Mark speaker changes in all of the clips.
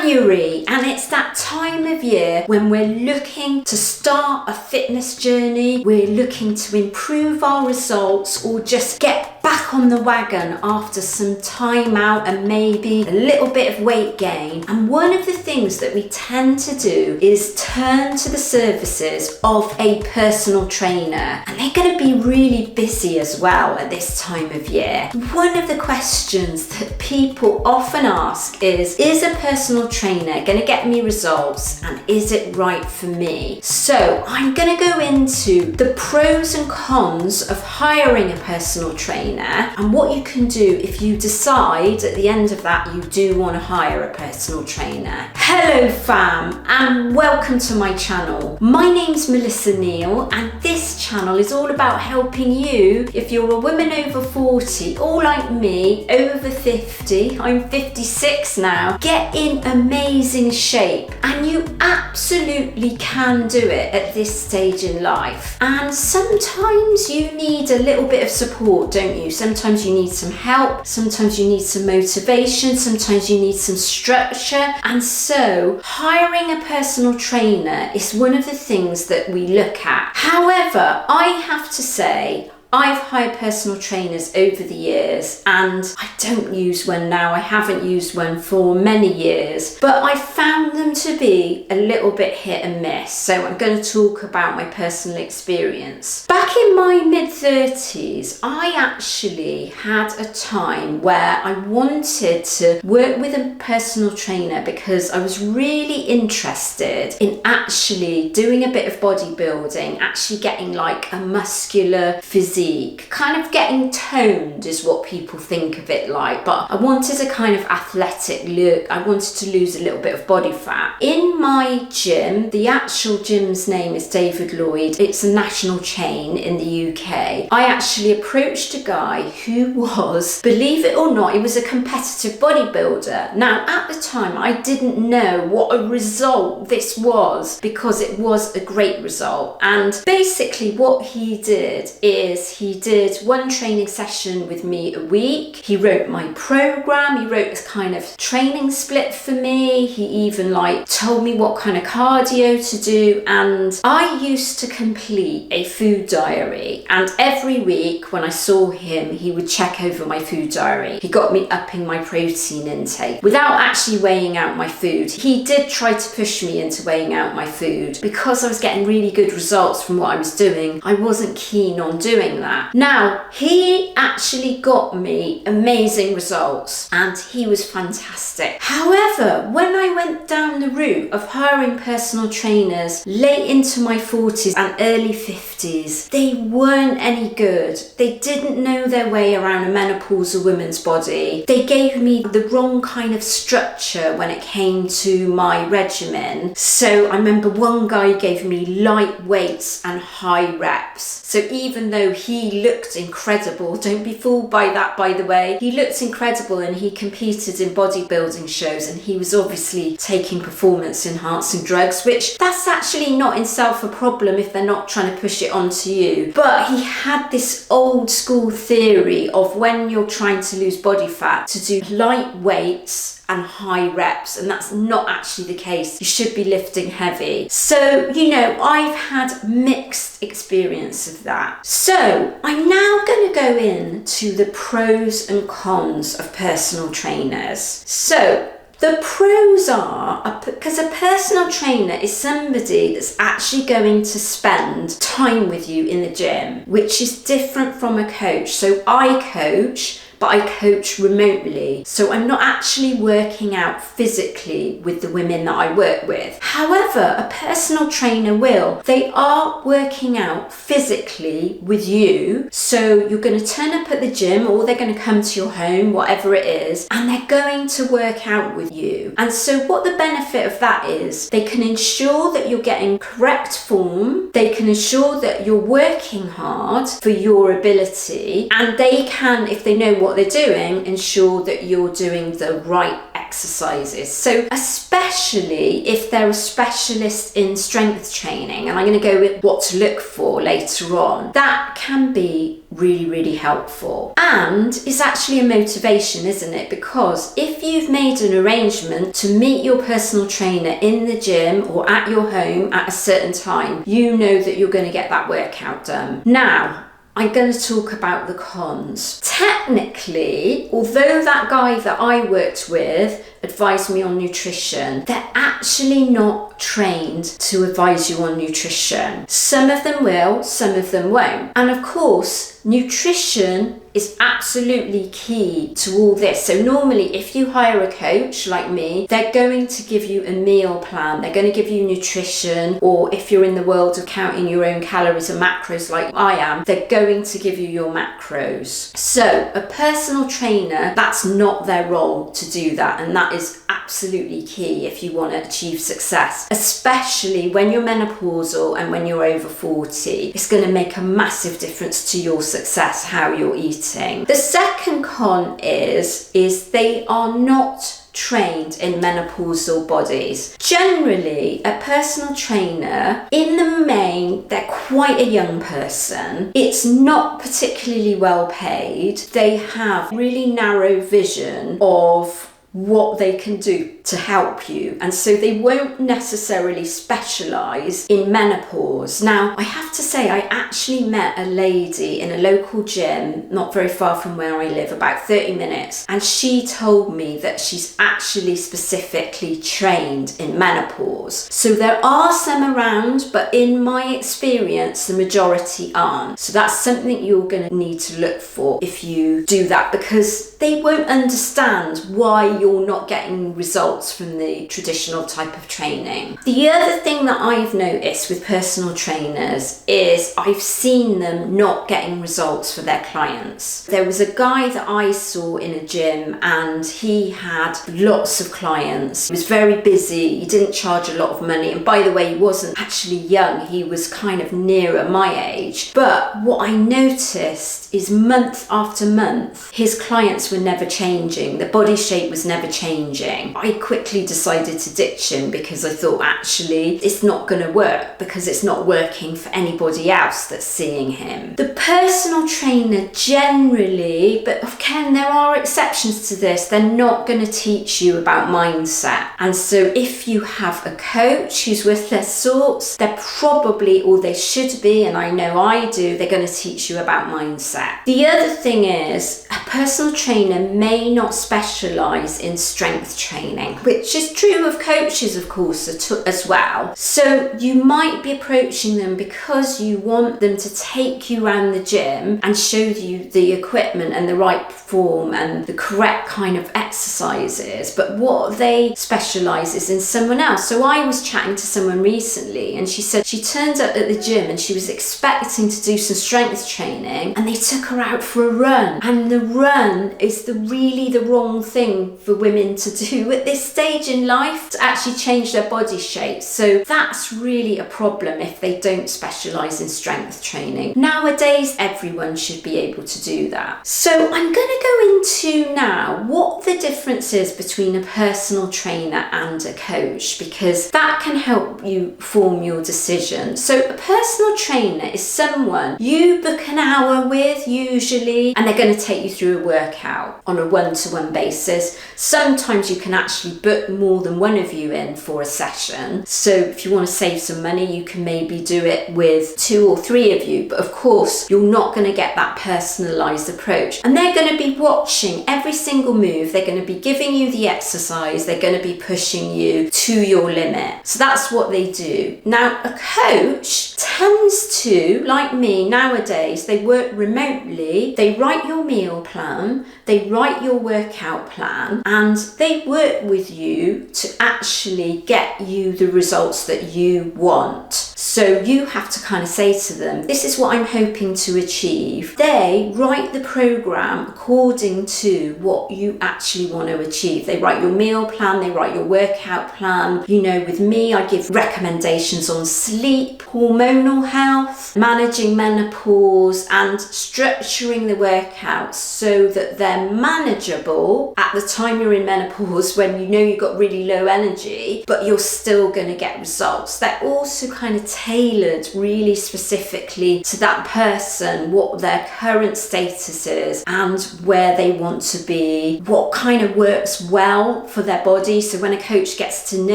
Speaker 1: January, and it's that time of year when we're looking to start a fitness journey, we're looking to improve our results or just get back on the wagon after some time out and maybe a little bit of weight gain. And one of the things that we tend to do is turn to the services of a personal trainer, and they're going to be really busy as well at this time of year. One of the questions that people often ask is a personal trainer going to get me results, and is it right for me? So I'm going to go into the pros and cons of hiring a personal trainer and what you can do if you decide at the end of that you do want to hire a personal trainer. Hello fam, and welcome to my channel. My name's Melissa Neal, and this channel is all about helping you if you're a woman over 40 or like me over 50. I'm 56 now. Get in amazing shape, and you absolutely can do it at this stage in life. And sometimes you need a little bit of support, don't you? Sometimes you need some help, sometimes you need some motivation, sometimes you need some structure. And so hiring a personal trainer is one of the things that we look at. However, I have to say, I've hired personal trainers over the years, and I don't use one now. I haven't used one for many years, but I found them to be a little bit hit and miss. So I'm going to talk about my personal experience. Back in my mid-30s, I actually had a time where I wanted to work with a personal trainer because I was really interested in actually doing a bit of bodybuilding, actually getting like a muscular physique. Kind of getting toned is what people think of it like, but I wanted a kind of athletic look. I wanted to lose a little bit of body fat. In my gym, the actual gym's name is David Lloyd. It's a national chain in the UK. I actually approached a guy who was, believe it or not, he was a competitive bodybuilder. Now, at the time, I didn't know what a result this was, because it was a great result. And basically what he did is he did one training session with me a week. He wrote my program. He wrote this kind of training split for me. He even told me what kind of cardio to do. And I used to complete a food diary. And every week when I saw him, he would check over my food diary. He got me upping my protein intake without actually weighing out my food. He did try to push me into weighing out my food because I was getting really good results from what I was doing. I wasn't keen on doing that. Now, he actually got me amazing results, and he was fantastic. However, when I went down the route of hiring personal trainers late into my 40s and early 50s, they weren't any good. They didn't know their way around a menopausal woman's body. They gave me the wrong kind of structure when it came to my regimen. So I remember one guy gave me light weights and high reps. So even though he looked incredible, don't be fooled by that, by the way, he looked incredible and he competed in bodybuilding shows, and he was obviously taking performance enhancing drugs, which that's actually not in itself a problem if they're not trying to push it onto you. But he had this old school theory of when you're trying to lose body fat to do light weights and high reps, and that's not actually the case. You should be lifting heavy. So, I've had mixed experience of that. So I'm now going to go into the pros and cons of personal trainers. So the pros are, because a personal trainer is somebody that's actually going to spend time with you in the gym, which is different from a coach. So I coach, but I coach remotely. So I'm not actually working out physically with the women that I work with. However, a personal trainer will. They are working out physically with you. So you're going to turn up at the gym, or they're going to come to your home, whatever it is, and they're going to work out with you. And so what the benefit of that is, they can ensure that you're getting correct form. They can ensure that you're working hard for your ability, and they can, if they know what they're doing, ensure that you're doing the right exercises. So especially if they're a specialist in strength training, and I'm going to go with what to look for later on, that can be really helpful. And it's actually a motivation, isn't it? Because if you've made an arrangement to meet your personal trainer in the gym or at your home at a certain time, you know that you're going to get that workout done. Now, I'm going to talk about the cons. Technically, although that guy that I worked with advised me on nutrition, they're actually not trained to advise you on nutrition. Some of them will, some of them won't. And of course, nutrition is absolutely key to all this. So normally if you hire a coach like me, they're going to give you a meal plan, they're going to give you nutrition, or if you're in the world of counting your own calories and macros like I am, they're going to give you your macros. So a personal trainer, that's not their role to do that, and that is absolutely key if you want to achieve success, especially when you're menopausal and when you're over 40. It's going to make a massive difference to your success, how you're eating. The second con is they are not trained in menopausal bodies. Generally, a personal trainer, in the main, they're quite a young person. It's not particularly well paid. They have really narrow vision of what they can do to help you, and so they won't necessarily specialize in menopause. Now, I have to say, I actually met a lady in a local gym not very far from where I live, about 30 minutes, and she told me that she's actually specifically trained in menopause. So there are some around, but in my experience, the majority aren't. So that's something you're going to need to look for if you do that, because they won't understand why you're not getting results from the traditional type of training. The other thing that I've noticed with personal trainers is I've seen them not getting results for their clients. There was a guy that I saw in a gym and he had lots of clients. He was very busy, he didn't charge a lot of money, and by the way, he wasn't actually young, he was kind of nearer my age. But what I noticed is month after month, his clients were never changing, the body shape was never changing. I quickly decided to ditch him because I thought actually it's not going to work, because it's not working for anybody else that's seeing him. The personal trainer generally, but again there are exceptions to this, they're not going to teach you about mindset. And so if you have a coach who's with their sorts, they're probably, or they should be, and I know I do, they're going to teach you about mindset. The other thing is, a personal trainer may not specialize in strength training, which is true of coaches, of course, as well. So you might be approaching them because you want them to take you around the gym and show you the equipment and the right form and the correct kind of exercises, but what they specialize is in someone else. So I was chatting to someone recently and she said she turned up at the gym and she was expecting to do some strength training, and they took her out for a run, and the run is really the wrong thing for women to do at this stage in life, to actually change their body shape. So that's really a problem if they don't specialize in strength training. Nowadays everyone should be able to do that. So I'm going to go into now what the difference is between a personal trainer and a coach, because that can help you form your decision. So a personal trainer is someone you book an hour with usually, and they're going to take you through a workout on a one-to-one basis. Sometimes you can actually book more than one of you in for a session. So if you want to save some money, you can maybe do it with 2 or 3 of you, but of course you're not going to get that personalized approach, and they're going to be watching every single move, they're going to be giving you the exercise, they're going to be pushing you to your limit. So that's what they do. Now a coach tends to, like me nowadays, they work remotely, they write your meal plan, they write your workout plan, and they work with you to actually get you the results that you want. So you have to kind of say to them, this is what I'm hoping to achieve. They write the program according to what you actually want to achieve. They write your meal plan, they write your workout plan. You know, with me, I give recommendations on sleep, hormonal health, managing menopause, and structuring the workouts so that they're they're manageable at the time you're in menopause when you know you've got really low energy, but you're still going to get results. They're also kind of tailored really specifically to that person, what their current status is and where they want to be, what kind of works well for their body. So when a coach gets to know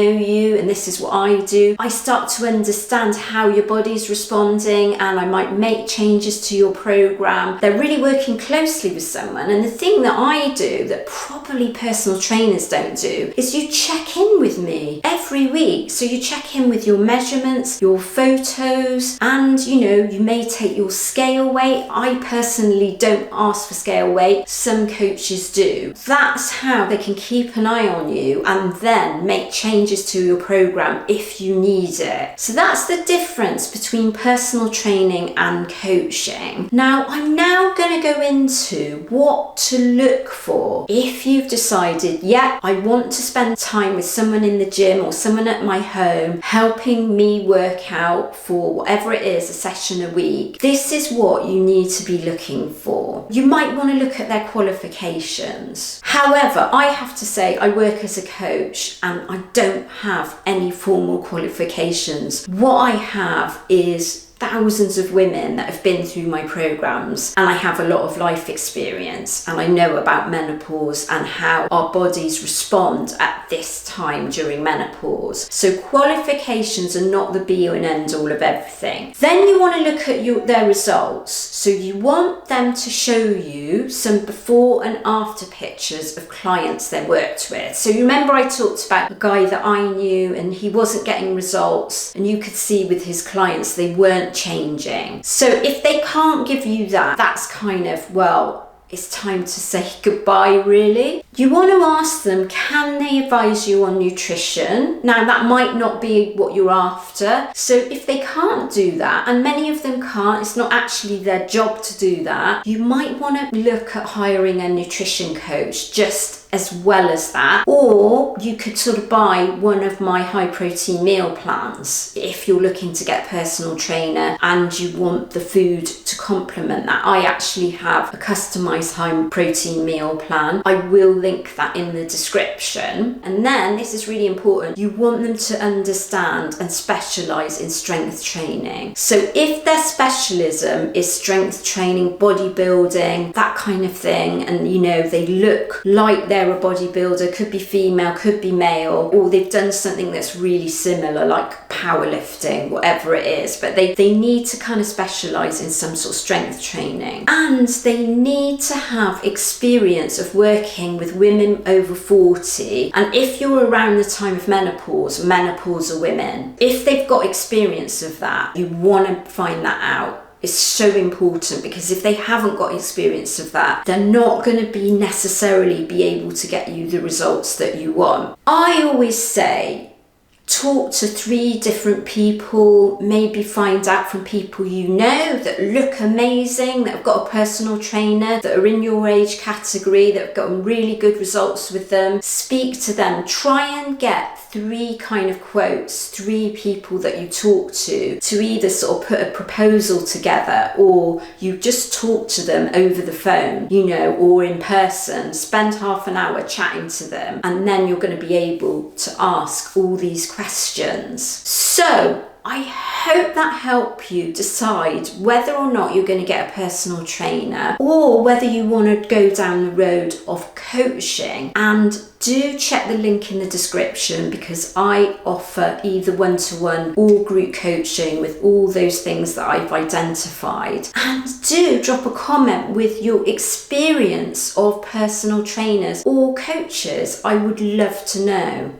Speaker 1: you, and this is what I do, I start to understand how your body's responding, and I might make changes to your program. They're really working closely with someone. And the thing that I do that probably personal trainers don't do is you check in with me every week. So you check in with your measurements, your photos, and you may take your scale weight. I personally don't ask for scale weight. Some coaches do. That's how they can keep an eye on you and then make changes to your program if you need it. So that's the difference between personal training and coaching. Now, I'm now going to go into what to look for if you've decided, yeah, I want to spend time with someone in the gym or someone at my home helping me work out for whatever it is, a session a week. This is what you need to be looking for. You might want to look at their qualifications. However, I have to say I work as a coach and I don't have any formal qualifications. What I have is thousands of women that have been through my programs, and I have a lot of life experience, and I know about menopause and how our bodies respond at this time during menopause. So qualifications are not the be and end all of everything. Then you want to look at their results. So you want them to show you some before and after pictures of clients they worked with. So you remember I talked about a guy that I knew and he wasn't getting results, and you could see with his clients they weren't changing. So if they can't give you that, that's kind of, well, it's time to say goodbye, really. You want to ask them, can they advise you on nutrition? Now, that might not be what you're after. So if they can't do that, and many of them can't, it's not actually their job to do that, you might want to look at hiring a nutrition coach just as well as that. Or you could sort of buy one of my high protein meal plans if you're looking to get a personal trainer and you want the food to complement that. I actually have a customized high protein meal plan. I will link that in the description. And then, this is really important, you want them to understand and specialize in strength training. So if their specialism is strength training, bodybuilding, that kind of thing, and they look like they're a bodybuilder, could be female, could be male, or they've done something that's really similar like powerlifting, whatever it is, but they need to kind of specialize in some sort of strength training, and they need to have experience of working with women over 40. And if you're around the time of menopausal women, if they've got experience of that, you want to find that out. It's so important, because if they haven't got experience of that, they're not going to necessarily be able to get you the results that you want. I always say, talk to 3 different people, maybe find out from people you know that look amazing, that have got a personal trainer, that are in your age category, that have gotten really good results with them. Speak to them. Try and get 3 kind of quotes, 3 people that you talk to either sort of put a proposal together, or you just talk to them over the phone, or in person. Spend half an hour chatting to them, and then you're going to be able to ask all these questions. So I hope that helped you decide whether or not you're going to get a personal trainer, or whether you want to go down the road of coaching. And do check the link in the description, because I offer either one-to-one or group coaching with all those things that I've identified. And do drop a comment with your experience of personal trainers or coaches. I would love to know.